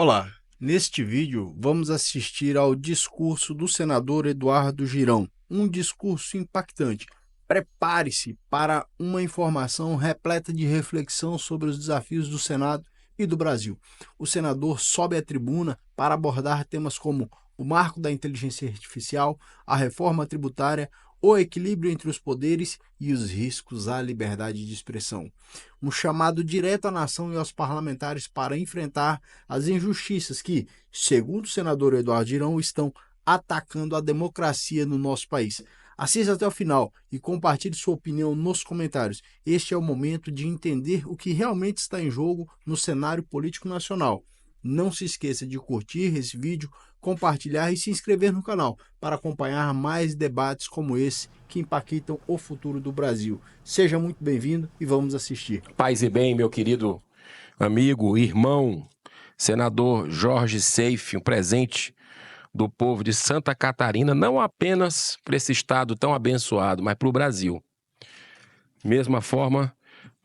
Olá, neste vídeo vamos assistir ao discurso do senador Eduardo Girão, um discurso impactante. Prepare-se para uma informação repleta de reflexão sobre os desafios do Senado e do Brasil. O senador sobe à tribuna para abordar temas como o marco da inteligência artificial, a reforma tributária, o equilíbrio entre os poderes e os riscos à liberdade de expressão. Um chamado direto à nação e aos parlamentares para enfrentar as injustiças que, segundo o senador Eduardo Girão, estão atacando a democracia no nosso país. Assista até o final e compartilhe sua opinião nos comentários. Este é o momento de entender o que realmente está em jogo no cenário político nacional. Não se esqueça de curtir esse vídeo, compartilhar e se inscrever no canal para acompanhar mais debates como esse que impactam o futuro do Brasil. Seja muito bem-vindo e vamos assistir. Paz e bem, meu querido amigo, irmão, senador Jorge Seife, um presente do povo de Santa Catarina, não apenas para esse estado tão abençoado, mas para o Brasil. Mesma forma,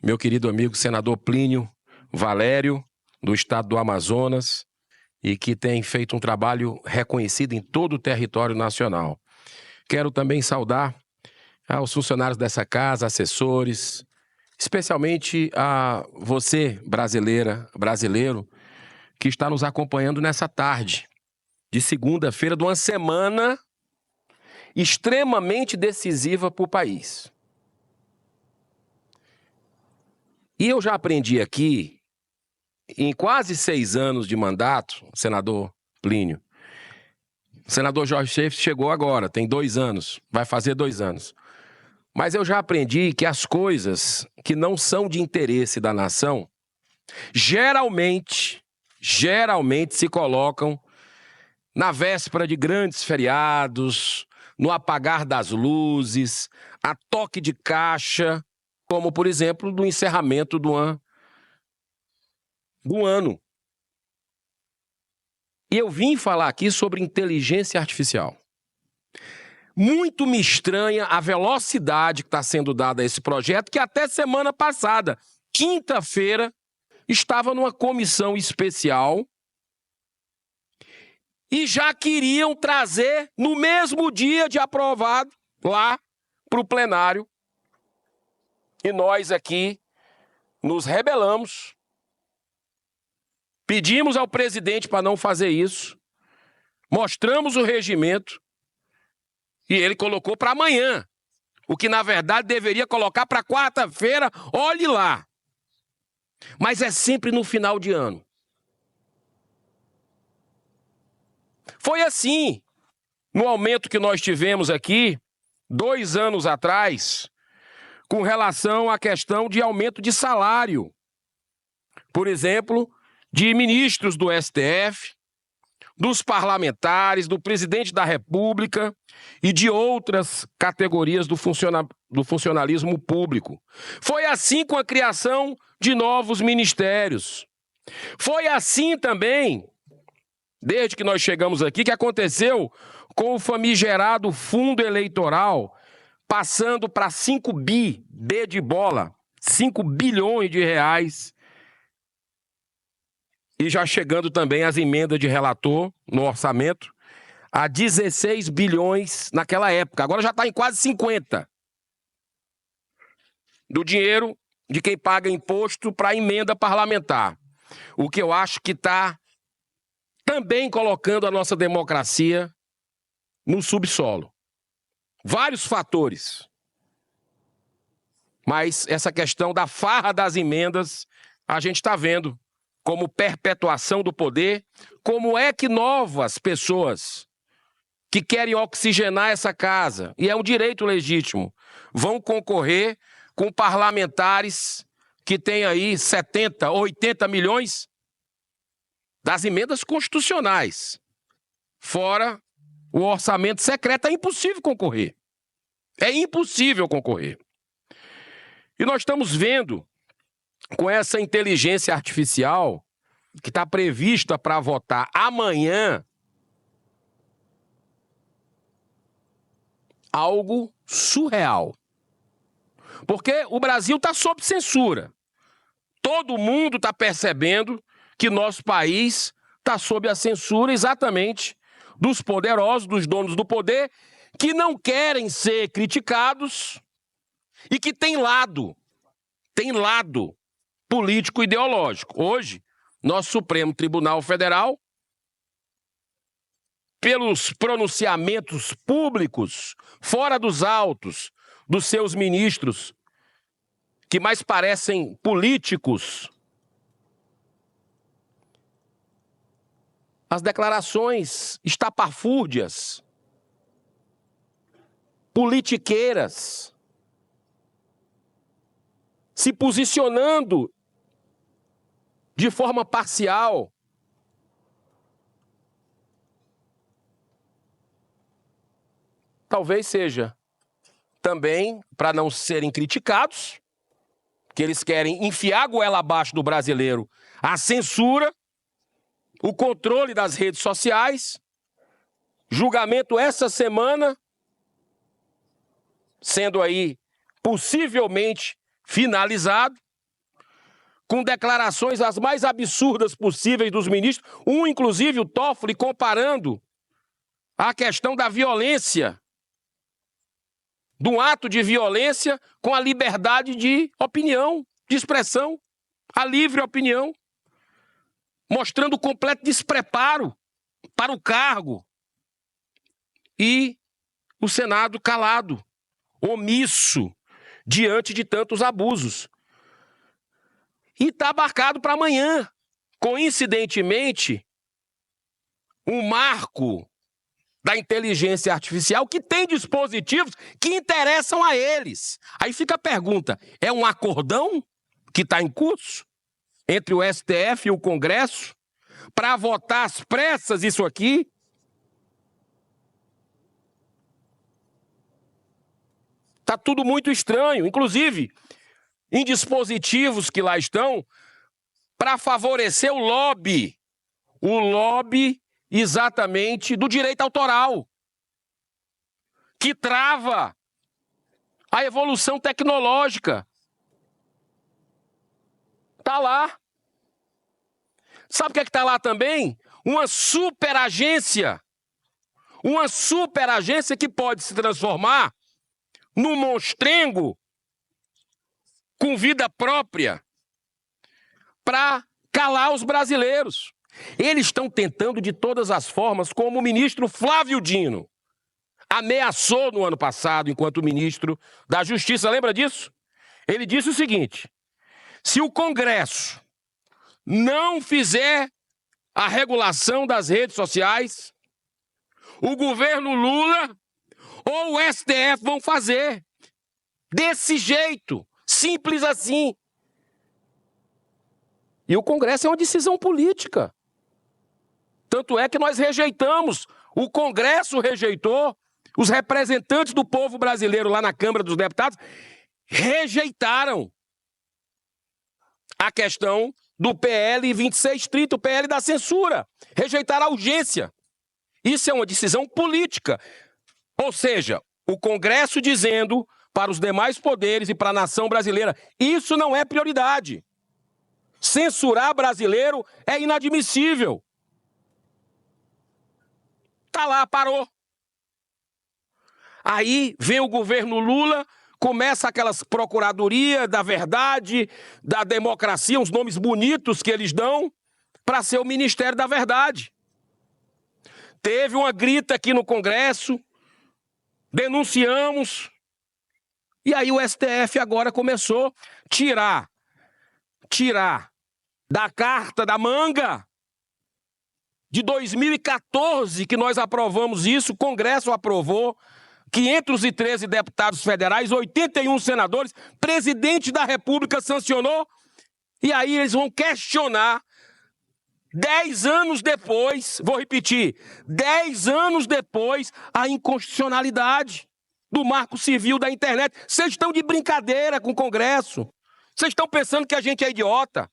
meu querido amigo senador Plínio Valério, do estado do Amazonas, e que tem feito um trabalho reconhecido em todo o território nacional. Quero também saudar aos funcionários dessa casa, assessores, especialmente a você, brasileira, brasileiro, que está nos acompanhando nessa tarde de segunda-feira de uma semana extremamente decisiva para o país. E eu já aprendi aqui, em quase 6 anos de mandato, senador Plínio, o senador Jorge Seife chegou agora, tem 2 anos, vai fazer 2 anos. Mas eu já aprendi que as coisas que não são de interesse da nação, geralmente se colocam na véspera de grandes feriados, no apagar das luzes, a toque de caixa, como, por exemplo, do encerramento do ano. E eu vim falar aqui sobre inteligência artificial. Muito me estranha a velocidade que está sendo dada a esse projeto, que até semana passada, quinta-feira, estava numa comissão especial e já queriam trazer no mesmo dia de aprovado lá para o plenário. E nós aqui nos rebelamos, pedimos ao presidente para não fazer isso, mostramos o regimento e ele colocou para amanhã, o que na verdade deveria colocar para quarta-feira, olhe lá. Mas é sempre no final de ano. Foi assim, no aumento que nós tivemos aqui, 2 anos atrás, com relação à questão de aumento de salário. Por exemplo, de ministros do STF, dos parlamentares, do presidente da República e de outras categorias do funcionalismo público. Foi assim com a criação de novos ministérios. Foi assim também, desde que nós chegamos aqui, que aconteceu com o famigerado fundo eleitoral, passando para 5 B de bola, 5 bilhões de reais, e já chegando também as emendas de relator no orçamento, a 16 bilhões naquela época. Agora já está em quase 50. Do dinheiro de quem paga imposto para emenda parlamentar. O que eu acho que está também colocando a nossa democracia no subsolo. Vários fatores. Mas essa questão da farra das emendas, a gente está vendo como perpetuação do poder, como é que novas pessoas que querem oxigenar essa casa, e é um direito legítimo, vão concorrer com parlamentares que têm aí 70, 80 milhões das emendas constitucionais. Fora o orçamento secreto, é impossível concorrer. É impossível concorrer. E nós estamos vendo, com essa inteligência artificial, que está prevista para votar amanhã, algo surreal. Porque o Brasil está sob censura. Todo mundo está percebendo que nosso país está sob a censura exatamente dos poderosos, dos donos do poder, que não querem ser criticados e que tem lado político e ideológico. Hoje, nosso Supremo Tribunal Federal, pelos pronunciamentos públicos, fora dos autos, dos seus ministros, que mais parecem políticos, as declarações estapafúrdias, politiqueiras, se posicionando de forma parcial, talvez seja também para não serem criticados, que eles querem enfiar a goela abaixo do brasileiro a censura, o controle das redes sociais, julgamento essa semana, sendo aí possivelmente finalizado, com declarações as mais absurdas possíveis dos ministros, inclusive o Toffoli, comparando a questão da violência, do ato de violência com a liberdade de opinião, de expressão, a livre opinião, mostrando completo despreparo para o cargo. E o Senado calado, omisso, diante de tantos abusos. E está marcado para amanhã, coincidentemente, um marco da inteligência artificial que tem dispositivos que interessam a eles. Aí fica a pergunta, é um acordão que está em curso entre o STF e o Congresso para votar às pressas isso aqui? Está tudo muito estranho, inclusive em dispositivos que lá estão para favorecer o lobby exatamente do direito autoral, que trava a evolução tecnológica. Está lá. Sabe o que é que está lá também? Uma superagência que pode se transformar num monstrengo com vida própria para calar os brasileiros. Eles estão tentando de todas as formas, como o ministro Flávio Dino ameaçou no ano passado, enquanto ministro da Justiça, lembra disso? Ele disse o seguinte: se o Congresso não fizer a regulação das redes sociais, o governo Lula ou o STF vão fazer. Desse jeito, simples assim. E o Congresso é uma decisão política. Tanto é que nós rejeitamos, o Congresso rejeitou, os representantes do povo brasileiro lá na Câmara dos Deputados rejeitaram a questão do PL 2630, o PL da censura. Rejeitaram a urgência. Isso é uma decisão política. Ou seja, o Congresso dizendo para os demais poderes e para a nação brasileira, isso não é prioridade. Censurar brasileiro é inadmissível. Tá lá, parou. Aí vem o governo Lula, começa aquelas procuradoria da verdade, da democracia, uns nomes bonitos que eles dão, para ser o Ministério da Verdade. Teve uma grita aqui no Congresso, denunciamos, e aí o STF agora começou a tirar da carta da manga de 2014, que nós aprovamos isso, o Congresso aprovou, 513 deputados federais, 81 senadores, presidente da República sancionou, e aí eles vão questionar, 10 anos depois, vou repetir, 10 anos depois, a inconstitucionalidade do Marco Civil da internet. Vocês estão de brincadeira com o Congresso. Vocês estão pensando que a gente é idiota.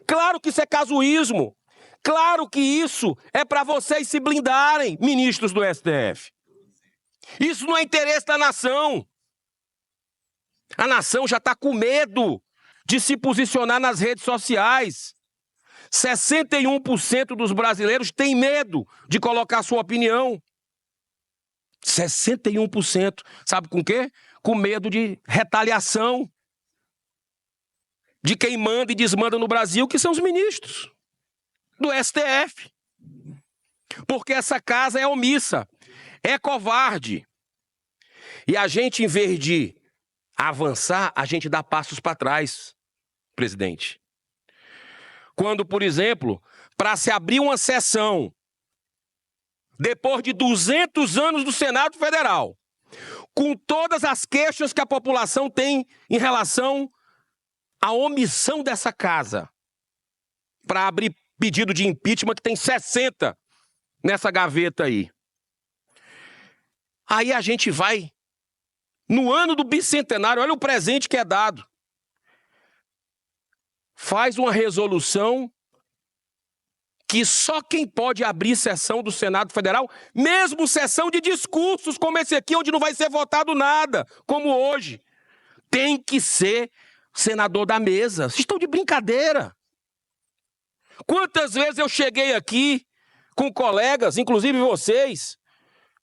Claro que isso é casuísmo. Claro que isso é para vocês se blindarem, ministros do STF. Isso não é interesse da nação. A nação já está com medo de se posicionar nas redes sociais. 61% dos brasileiros têm medo de colocar sua opinião. 61%. Sabe com quê? Com medo de retaliação de quem manda e desmanda no Brasil, que são os ministros do STF. Porque essa casa é omissa, é covarde. E a gente, em vez de avançar, a gente dá passos para trás, presidente. Quando, por exemplo, para se abrir uma sessão, depois de 200 anos do Senado Federal, com todas as queixas que a população tem em relação à omissão dessa casa, para abrir pedido de impeachment, que tem 60 nessa gaveta aí. Aí a gente vai, no ano do bicentenário, olha o presente que é dado. Faz uma resolução que só quem pode abrir sessão do Senado Federal, mesmo sessão de discursos como esse aqui, onde não vai ser votado nada, como hoje, tem que ser senador da mesa. Vocês estão de brincadeira. Quantas vezes eu cheguei aqui com colegas, inclusive vocês,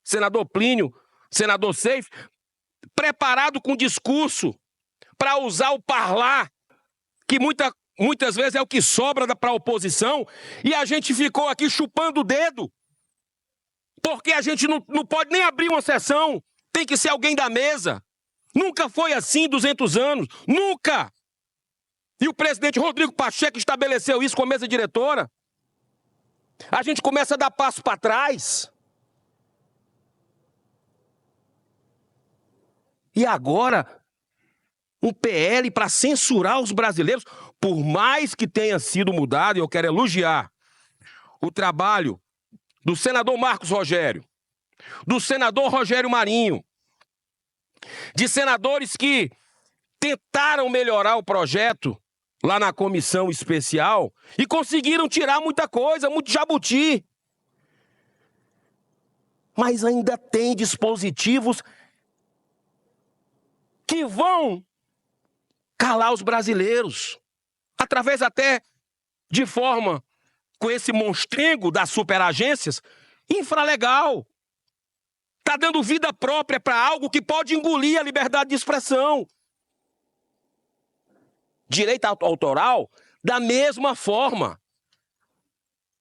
senador Plínio, senador Seif, preparado com discurso para usar o parlar, que muitas vezes é o que sobra para a oposição, e a gente ficou aqui chupando o dedo, porque a gente não pode nem abrir uma sessão, tem que ser alguém da mesa. Nunca foi assim 200 anos, nunca! E o presidente Rodrigo Pacheco estabeleceu isso com a mesa diretora. A gente começa a dar passo para trás. E agora, um PL para censurar os brasileiros, por mais que tenha sido mudado, e eu quero elogiar o trabalho do senador Marcos Rogério, do senador Rogério Marinho, de senadores que tentaram melhorar o projeto lá na comissão especial e conseguiram tirar muita coisa, muito jabuti. Mas ainda tem dispositivos que vão calar os brasileiros, através até de forma, com esse monstrengo das superagências, infralegal. Está dando vida própria para algo que pode engolir a liberdade de expressão. Direito autoral, da mesma forma.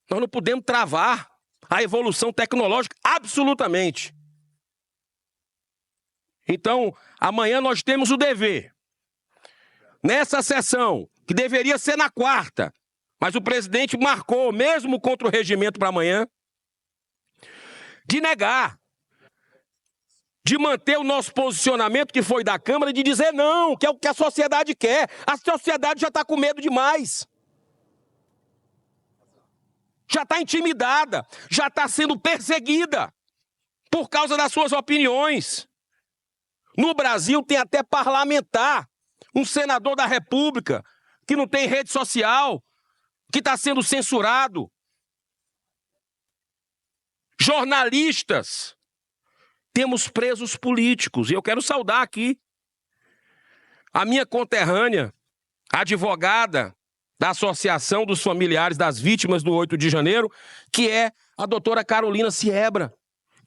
Nós não podemos travar a evolução tecnológica, absolutamente. Então, amanhã nós temos o dever, nessa sessão, que deveria ser na quarta, mas o presidente marcou, mesmo contra o regimento para amanhã, de negar, de manter o nosso posicionamento, que foi da Câmara, de dizer não, que é o que a sociedade quer. A sociedade já está com medo demais. Já está intimidada, já está sendo perseguida por causa das suas opiniões. No Brasil tem até parlamentar, um senador da República, que não tem rede social, que está sendo censurado. Jornalistas. Temos presos políticos, e eu quero saudar aqui a minha conterrânea, advogada da Associação dos Familiares das Vítimas do 8 de janeiro, que é a doutora Carolina Siebra,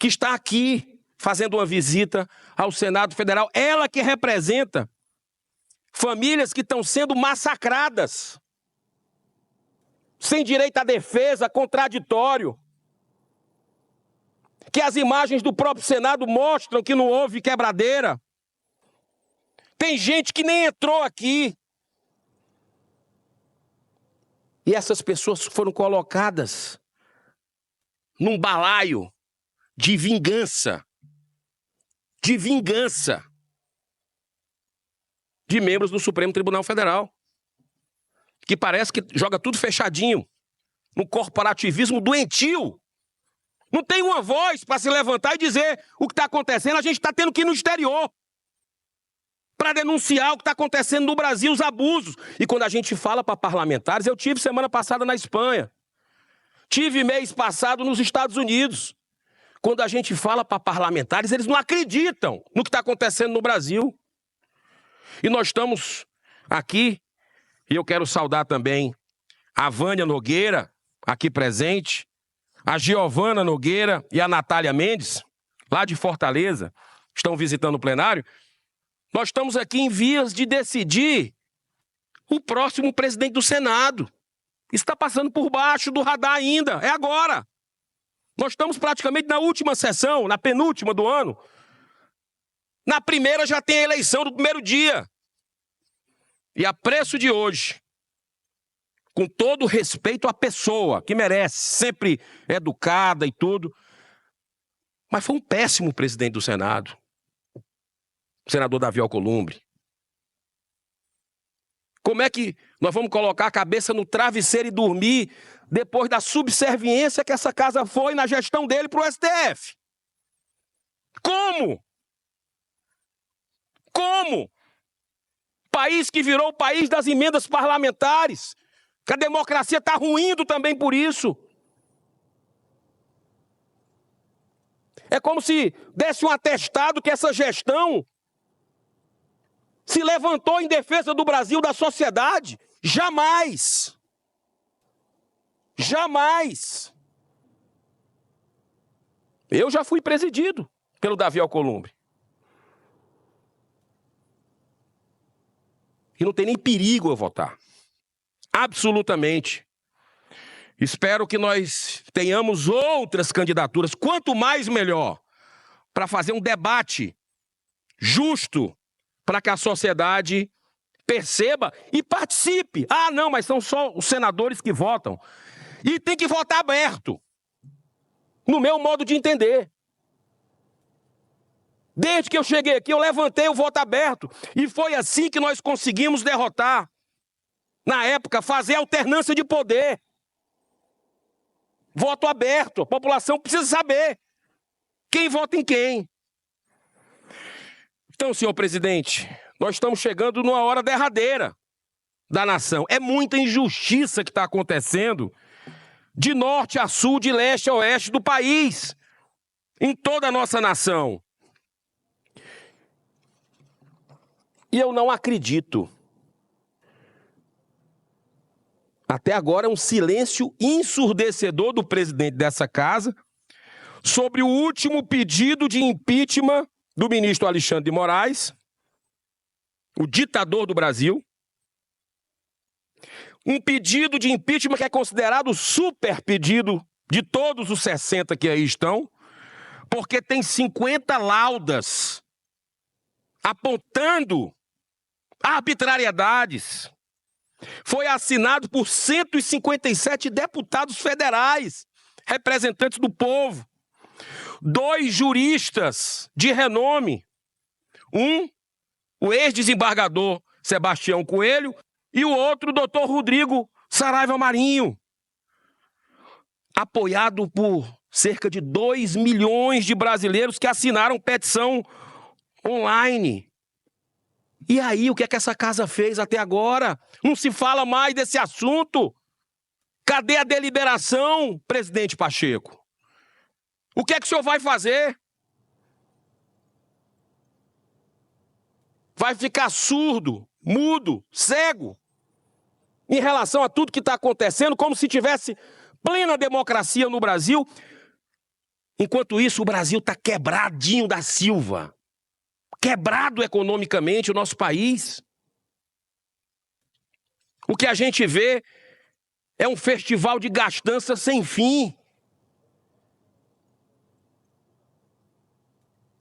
que está aqui fazendo uma visita ao Senado Federal. Ela que representa famílias que estão sendo massacradas, sem direito à defesa, contraditório. Que as imagens do próprio Senado mostram que não houve quebradeira. Tem gente que nem entrou aqui. E essas pessoas foram colocadas num balaio de vingança. De vingança. De membros do Supremo Tribunal Federal. Que parece que joga tudo fechadinho. No corporativismo doentio. Não tem uma voz para se levantar e dizer o que está acontecendo. A gente está tendo que ir no exterior para denunciar o que está acontecendo no Brasil, os abusos. E quando a gente fala para parlamentares, eu tive semana passada na Espanha. Tive mês passado nos Estados Unidos. Quando a gente fala para parlamentares, eles não acreditam no que está acontecendo no Brasil. E nós estamos aqui, e eu quero saudar também a Vânia Nogueira, aqui presente, a Giovana Nogueira e a Natália Mendes, lá de Fortaleza, estão visitando o plenário. Nós estamos aqui em vias de decidir o próximo presidente do Senado. Está passando por baixo do radar ainda, é agora. Nós estamos praticamente na última sessão, na penúltima do ano. Na primeira já tem a eleição do primeiro dia. E a preço de hoje, com todo o respeito à pessoa, que merece, sempre educada e tudo, mas foi um péssimo presidente do Senado, o senador Davi Alcolumbre. Como é que nós vamos colocar a cabeça no travesseiro e dormir depois da subserviência que essa casa foi na gestão dele para o STF? Como? Como? País que virou o país das emendas parlamentares, que a democracia está ruindo também por isso. É como se desse um atestado que essa gestão se levantou em defesa do Brasil, da sociedade. Jamais. Jamais. Eu já fui presidido pelo Davi Alcolumbre. E não tem nem perigo eu votar. Absolutamente. Espero que nós tenhamos outras candidaturas, quanto mais melhor, para fazer um debate justo, para que a sociedade perceba e participe. Ah, não, mas são só os senadores que votam. E tem que votar aberto, no meu modo de entender. Desde que eu cheguei aqui, eu levantei o voto aberto. E foi assim que nós conseguimos derrotar, na época, fazer alternância de poder. Voto aberto. A população precisa saber quem vota em quem. Então, senhor presidente, nós estamos chegando numa hora derradeira da nação. É muita injustiça que está acontecendo de norte a sul, de leste a oeste do país, em toda a nossa nação. E eu não acredito. Até agora é um silêncio ensurdecedor do presidente dessa casa sobre o último pedido de impeachment do ministro Alexandre de Moraes, o ditador do Brasil. Um pedido de impeachment que é considerado o super pedido de todos os 60 que aí estão, porque tem 50 laudas apontando arbitrariedades. Foi assinado por 157 deputados federais, representantes do povo. 2 juristas de renome. Um, o ex-desembargador Sebastião Coelho, e o outro, o doutor Rodrigo Saraiva Marinho. Apoiado por cerca de 2 milhões de brasileiros que assinaram petição online. E aí, o que é que essa casa fez até agora? Não se fala mais desse assunto. Cadê a deliberação, presidente Pacheco? O que é que o senhor vai fazer? Vai ficar surdo, mudo, cego em relação a tudo que está acontecendo, como se tivesse plena democracia no Brasil. Enquanto isso, o Brasil está quebradinho da Silva. Quebrado economicamente o nosso país. O que a gente vê é um festival de gastança sem fim.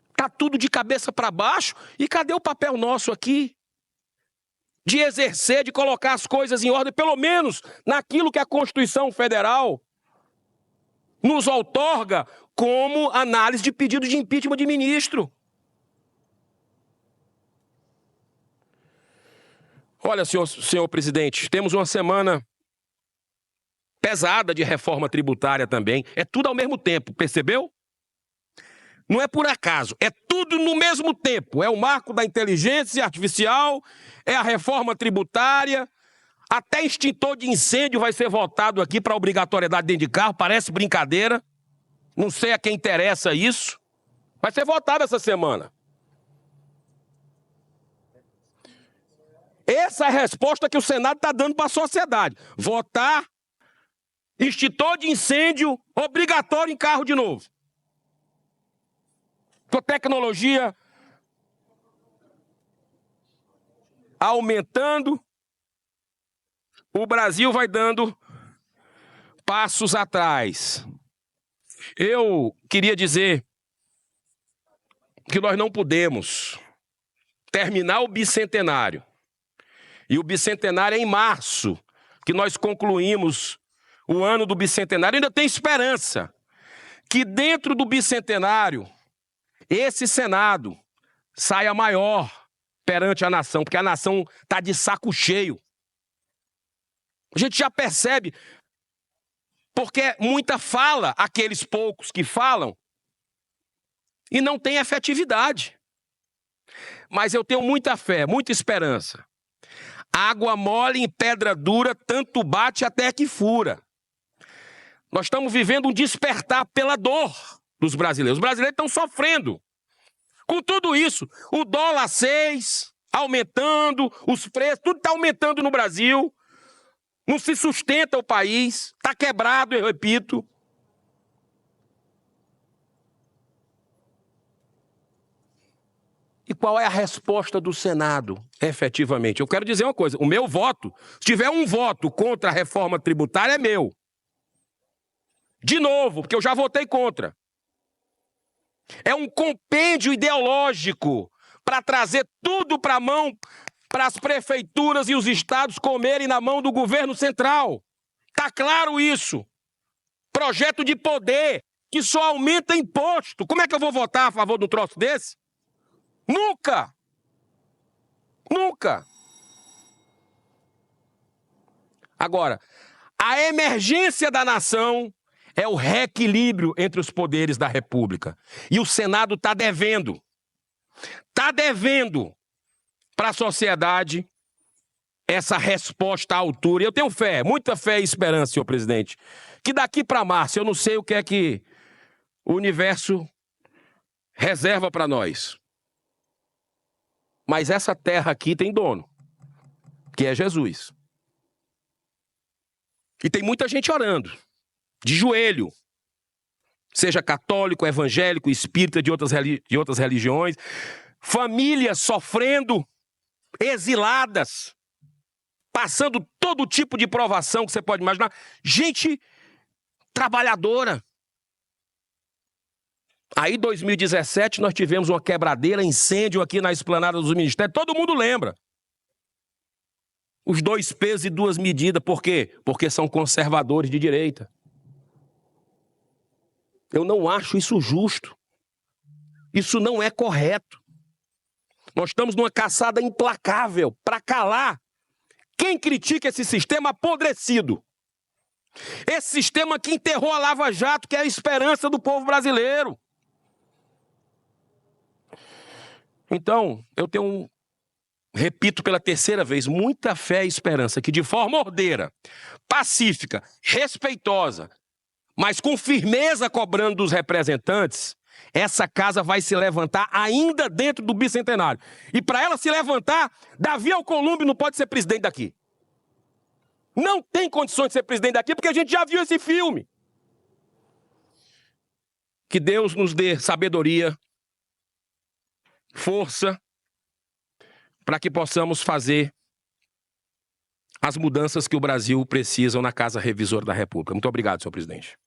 Está tudo de cabeça para baixo. E cadê o papel nosso aqui? De exercer, de colocar as coisas em ordem, pelo menos naquilo que a Constituição Federal nos outorga como análise de pedido de impeachment de ministro. Olha, senhor presidente, temos uma semana pesada de reforma tributária também. É tudo ao mesmo tempo, percebeu? Não é por acaso, é tudo no mesmo tempo. É o marco da inteligência artificial, é a reforma tributária, até extintor de incêndio vai ser votado aqui para obrigatoriedade dentro de carro, parece brincadeira. Não sei a quem interessa isso. Vai ser votado essa semana. Essa é a resposta que o Senado está dando para a sociedade. Votar extintor de incêndio obrigatório em carro de novo. Com tecnologia aumentando, o Brasil vai dando passos atrás. Eu queria dizer que nós não podemos terminar o bicentenário. E o bicentenário é em março, que nós concluímos o ano do bicentenário. Ainda tem esperança que dentro do bicentenário, esse Senado saia maior perante a nação, porque a nação está de saco cheio. A gente já percebe, porque muita fala, aqueles poucos que falam, e não tem efetividade. Mas eu tenho muita fé, muita esperança. Água mole em pedra dura, tanto bate até que fura. Nós estamos vivendo um despertar pela dor dos brasileiros. Os brasileiros estão sofrendo. Com tudo isso, o dólar 6, aumentando, os preços, tudo está aumentando no Brasil. Não se sustenta o país, está quebrado, eu repito. E qual é a resposta do Senado, efetivamente? Eu quero dizer uma coisa, o meu voto, se tiver um voto contra a reforma tributária, é meu. De novo, porque eu já votei contra. É um compêndio ideológico para trazer tudo para a mão, para as prefeituras e os estados comerem na mão do governo central. Está claro isso. Projeto de poder que só aumenta imposto. Como é que eu vou votar a favor de um troço desse? Nunca! Nunca! Agora, a emergência da nação é o reequilíbrio entre os poderes da República. E o Senado está devendo. Está devendo para a sociedade essa resposta à altura. E eu tenho fé, muita fé e esperança, senhor presidente, que daqui para março, eu não sei o que é que o universo reserva para nós. Mas essa terra aqui tem dono, que é Jesus. E tem muita gente orando, de joelho, seja católico, evangélico, espírita de outras religiões, famílias sofrendo, exiladas, passando todo tipo de provação que você pode imaginar, gente trabalhadora. Aí, em 2017, nós tivemos uma quebradeira, incêndio aqui na esplanada dos ministérios. Todo mundo lembra. Os 2 pesos e 2 medidas. Por quê? Porque são conservadores de direita. Eu não acho isso justo. Isso não é correto. Nós estamos numa caçada implacável para calar quem critica esse sistema apodrecido. Esse sistema que enterrou a Lava Jato, que é a esperança do povo brasileiro. Então, eu tenho, repito pela terceira vez, muita fé e esperança que de forma ordeira, pacífica, respeitosa, mas com firmeza cobrando dos representantes, essa casa vai se levantar ainda dentro do bicentenário. E para ela se levantar, Davi Alcolumbre não pode ser presidente daqui. Não tem condições de ser presidente daqui, porque a gente já viu esse filme. Que Deus nos dê sabedoria, força, para que possamos fazer as mudanças que o Brasil precisa na Casa Revisora da República. Muito obrigado, senhor presidente.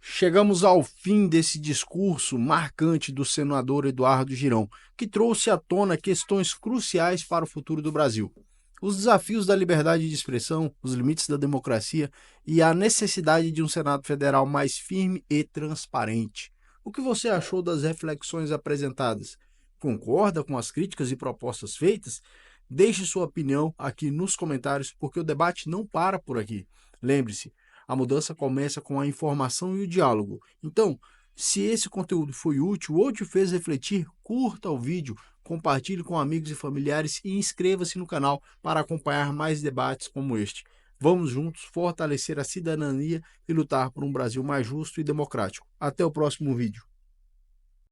Chegamos ao fim desse discurso marcante do senador Eduardo Girão, que trouxe à tona questões cruciais para o futuro do Brasil. Os desafios da liberdade de expressão, os limites da democracia e a necessidade de um Senado Federal mais firme e transparente. O que você achou das reflexões apresentadas? Concorda com as críticas e propostas feitas? Deixe sua opinião aqui nos comentários, porque o debate não para por aqui. Lembre-se, a mudança começa com a informação e o diálogo. Então, se esse conteúdo foi útil ou te fez refletir, curta o vídeo, compartilhe com amigos e familiares e inscreva-se no canal para acompanhar mais debates como este. Vamos juntos fortalecer a cidadania e lutar por um Brasil mais justo e democrático. Até o próximo vídeo.